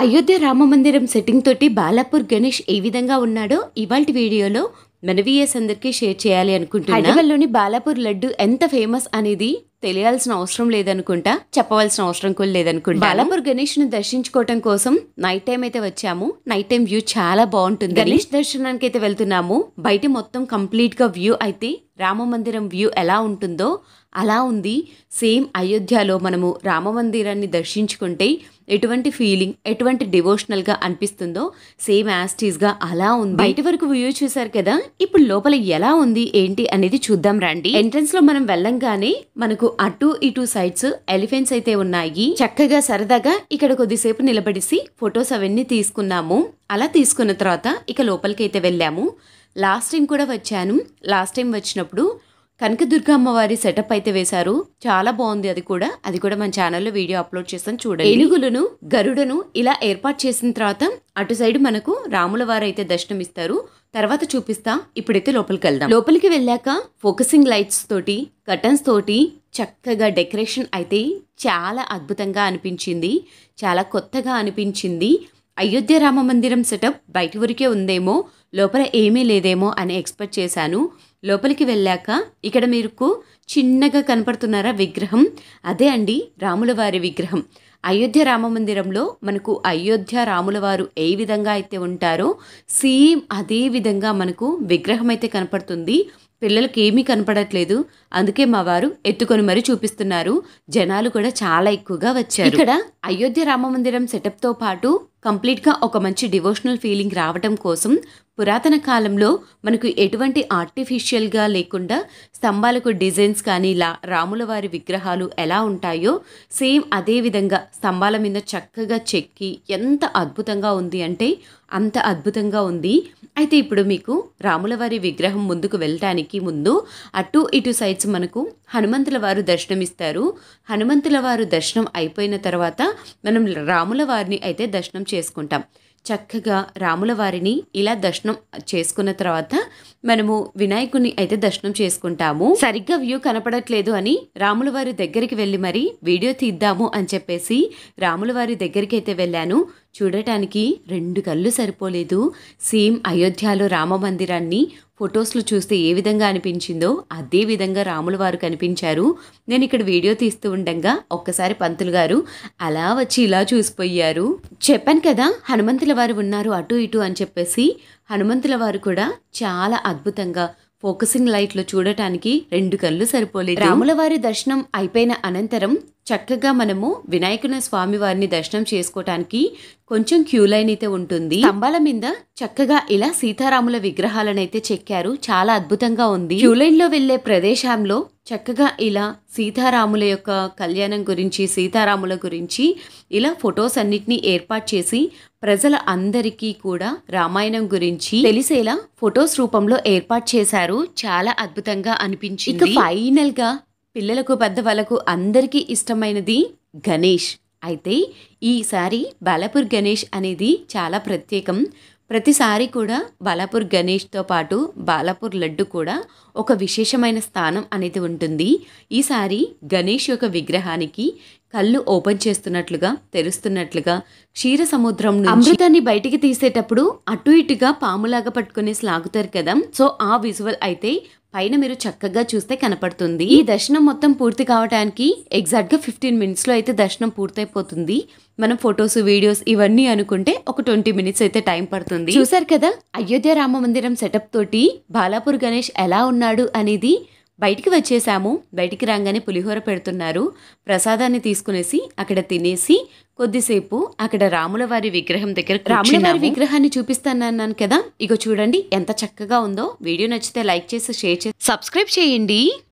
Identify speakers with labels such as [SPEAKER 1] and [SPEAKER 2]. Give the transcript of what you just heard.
[SPEAKER 1] అయోధ్య రామ మందిరం సెట్టింగ్ తోటి బాలాపూర్ గణేష్ ఏ విధంగా ఉన్నాడో ఇవాల్టి వీడియోలో మన వ్యూయర్స్ అందరికీ షేర్ చేయాలి అనుకుంటున్నా. హైదరాబాద్లోని బాలాపూర్ లడ్డు ఎంత ఫేమస్ అనేది తెలియాల్సిన అవసరం లేదనుకుంటా, చెప్పవలసిన అవసరం కూడా లేదనుకుంటా. బాలాపూర్ గణేష్ ను దర్శించుకోవటం కోసం నైట్ టైం అయితే వచ్చాము. నైట్ టైం వ్యూ చాలా బాగుంటుంది. గణేష్ దర్శనానికి అయితే వెళ్తున్నాము. బయట మొత్తం కంప్లీట్ గా వ్యూ అయితే రామ మందిరం వ్యూ ఎలా ఉంటుందో అలా ఉంది. సేమ్ అయోధ్యలో మనము రామ మందిరాన్ని దర్శించుకుంటే ఎటువంటి ఫీలింగ్, ఎటువంటి డివోషనల్ గా అనిపిస్తుందో సేమ్ యాస్టీస్ గా అలా ఉంది. బయట వరకు వ్యూ చూసారు కదా, ఇప్పుడు లోపల ఎలా ఉంది ఏంటి అనేది చూద్దాం రండి. ఎంట్రన్స్ లో మనం వెళ్ళంగానే మనకు అటు ఇటు సైడ్స్ ఎలిఫెంట్స్ అయితే ఉన్నాయి. చక్కగా సరదాగా ఇక్కడ కొద్దిసేపు నిలబడిసి ఫొటోస్ అవన్నీ తీసుకున్నాము. అలా తీసుకున్న తర్వాత ఇక లోపలికి అయితే వెళ్ళాము. లాస్ట్ టైం కూడా వచ్చాను. లాస్ట్ టైం వచ్చినప్పుడు కనకదుర్గ అమ్మవారి సెటప్ అయితే వేశారు. చాలా బాగుంది. అది కూడా మన ఛానల్లో వీడియో అప్లోడ్ చేస్తాను చూడండి. ఏనుగులను, గరుడను ఇలా ఏర్పాటు చేసిన తర్వాత అటు సైడ్ మనకు రాముల వారు అయితే దర్శనం ఇస్తారు. తర్వాత చూపిస్తా. ఇప్పుడైతే లోపలికి వెళ్దాం. లోపలికి వెళ్ళాక ఫోకసింగ్ లైట్స్ తోటి, కర్టన్స్ తోటి చక్కగా డెకరేషన్ అయితే చాలా అద్భుతంగా అనిపించింది. చాలా కొత్తగా అనిపించింది. అయోధ్య రామ మందిరం సెటప్ బయట వరకే ఉందేమో, లోపల ఏమీ లేదేమో అని ఎక్స్పెక్ట్ చేశాను. లోపలికి వెళ్ళాక ఇక్కడ మీకు చిన్నగా కనపడుతున్నారా విగ్రహం, అదే అండి రాముల వారి విగ్రహం. అయోధ్య రామ మందిరంలో మనకు అయోధ్య రాముల వారు ఏ విధంగా అయితే ఉంటారో సేమ్ అదే విధంగా మనకు విగ్రహం అయితే కనపడుతుంది. పిల్లలకి ఏమీ కనపడట్లేదు, అందుకే మా వారు ఎత్తుకొని మరీ చూపిస్తున్నారు. జనాలు కూడా చాలా ఎక్కువగా వచ్చారు. ఇక్కడ అయోధ్య రామ మందిరం సెటప్ తో పాటు కంప్లీట్ గా ఒక మంచి డివోషనల్ ఫీలింగ్ రావడం కోసం పురాతన కాలంలో మనకు ఎటువంటి ఆర్టిఫిషియల్ గా లేకుండా స్తంభాలకు డిజైన్స్ కానీ రాముల వారి విగ్రహాలు ఎలా ఉంటాయో సేమ్ అదే విధంగా స్తంభాల మీద చక్కగా చెక్కి ఎంత అద్భుతంగా ఉంది అంటే అంత అద్భుతంగా ఉంది. అయితే ఇప్పుడు మీకు రాముల వారి విగ్రహం ముందుకు వెళ్ళటానికి ముందు అటు ఇటు సైడ్స్ మనకు హనుమంతుల వారు దర్శనమిస్తారు. హనుమంతుల వారు దర్శనం అయిపోయిన తర్వాత మనం రాముల వారిని అయితే దర్శనం చేసుకుంటాం. చక్కగా రాముల వారిని ఇలా దర్శనం చేసుకున్న తర్వాత మనము వినాయకుని అయితే దర్శనం చేసుకుంటాము. సరిగ్గా వ్యూ కనపడట్లేదు అని రాముల వారి దగ్గరికి వెళ్ళి మరి వీడియో తీద్దాము అని చెప్పేసి రాముల వారి దగ్గరికి అయితే వెళ్ళాను. చూడటానికి 2 కళ్ళు సరిపోలేదు. సేమ్ అయోధ్యలో రామ మందిరాన్ని ఫొటోస్లో చూస్తే ఏ విధంగా అనిపించిందో అదే విధంగా రాముల వారు కనిపించారు. నేను ఇక్కడ వీడియో తీస్తూ ఉండగా ఒక్కసారి పంతులు గారు అలా వచ్చి ఇలా చూసిపోయారు. చెప్పాను కదా హనుమంతుల వారు ఉన్నారు అటు ఇటు అని చెప్పేసి. హనుమంతుల వారు కూడా చాలా అద్భుతంగా ఫోకసింగ్ లైట్ లో చూడటానికి 2 కళ్ళు సరిపోలేదు. రాముల వారి దర్శనం అయిపోయిన అనంతరం చక్కగా మనము వినాయకుని స్వామి వారిని దర్శనం చేసుకోవటానికి కొంచెం క్యూ లైన్ అయితే ఉంటుంది. స్తంభాల మీద చక్కగా ఇలా సీతారాముల విగ్రహాలనైతే చెక్కారు. చాలా అద్భుతంగా ఉంది. క్యూ లైన్ లో వెళ్లే ప్రదేశంలో చక్కగా ఇలా సీతారాముల యొక్క కళ్యాణం గురించి, సీతారాముల గురించి ఇలా ఫొటోస్ అన్నిటినీ ఏర్పాటు చేసి ప్రజల అందరికీ కూడా రామాయణం గురించి తెలిసేలా ఫొటోస్ రూపంలో ఏర్పాటు చేశారు. చాలా అద్భుతంగా అనిపించింది. ఫైనల్ గా పిల్లలకు, పెద్దవాళ్ళకు అందరికీ ఇష్టమైనది గణేష్. అయితే ఈసారి బాలాపూర్ గణేష్ అనేది చాలా ప్రత్యేకం. ప్రతిసారి కూడా బాలాపూర్ గణేష్తో పాటు బాలాపూర్ లడ్డు కూడా ఒక విశేషమైన స్థానం అనేది ఉంటుంది. ఈసారి గణేష్ యొక్క విగ్రహానికి కళ్ళు ఓపెన్ చేస్తున్నట్లుగా, తెరుస్తున్నట్లుగా క్షీర సముద్రం అమృతాన్ని బయటికి తీసేటప్పుడు అటు ఇటుగా పాములాగా పట్టుకుని లాగుతారు కదా, సో ఆ విజువల్ అయితే పైన మీరు చక్కగా చూస్తే కనపడుతుంది. ఈ దర్శనం మొత్తం పూర్తి కావడానికి ఎగ్జాక్ట్ గా 15 minutes లో అయితే దర్శనం పూర్తయిపోతుంది. మనం ఫొటోస్, వీడియోస్ ఇవన్నీ అనుకుంటే ఒక 20 minutes అయితే టైం పడుతుంది. చూసారు కదా అయోధ్య రామ మందిరం సెటప్ తోటి బాలాపూర్ గణేష్ ఎలా ఉన్నాడు అనేది. బయటికి వచ్చేసాము. బయటికి రాగానే పులిహోర పెడుతున్నారు. ప్రసాదాన్ని తీసుకునేసి అక్కడ తినేసి కొద్దిసేపు అక్కడ రాముల వారి విగ్రహం దగ్గర రాముల వారి విగ్రహాన్ని చూపిస్తానన్నాను కదా, ఇగో చూడండి ఎంత చక్కగా ఉందో. వీడియో నచ్చితే లైక్ చేసి, షేర్ చేసి, సబ్స్క్రైబ్ చేయండి.